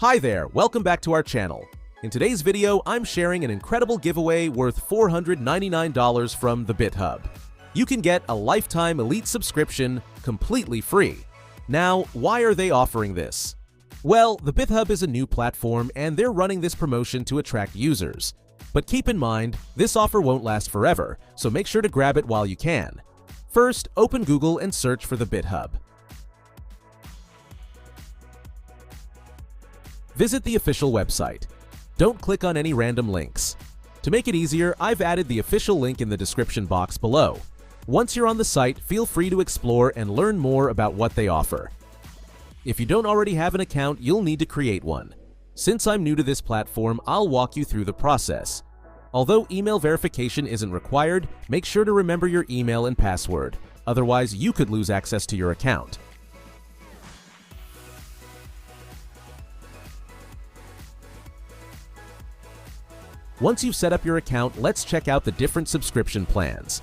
Hi there, welcome back to our channel. In today's video, I'm sharing an incredible giveaway worth $499 from The-Bithub. You can get a lifetime elite subscription completely free. Now, why are they offering this? Well, The-Bithub is a new platform and they're running this promotion to attract users. But keep in mind, this offer won't last forever, so make sure to grab it while you can. First, open Google and search for The-Bithub. Visit the official website. Don't click on any random links. To make it easier, I've added the official link in the description box below. Once you're on the site, feel free to explore and learn more about what they offer. If you don't already have an account, you'll need to create one. Since I'm new to this platform, I'll walk you through the process. Although email verification isn't required, make sure to remember your email and password. Otherwise, you could lose access to your account. Once you've set up your account, let's check out the different subscription plans.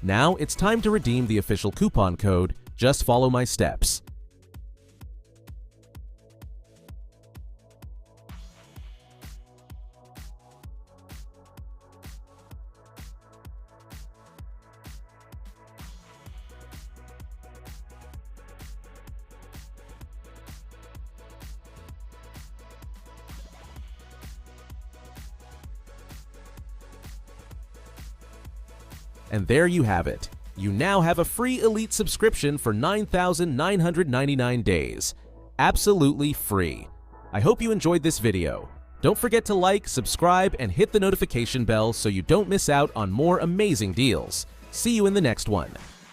Now it's time to redeem the official coupon code. Just follow my steps. And there you have it. You now have a free elite subscription for 9,999 days. Absolutely free. I hope you enjoyed this video. Don't forget to like, subscribe, and hit the notification bell so you don't miss out on more amazing deals. See you in the next one.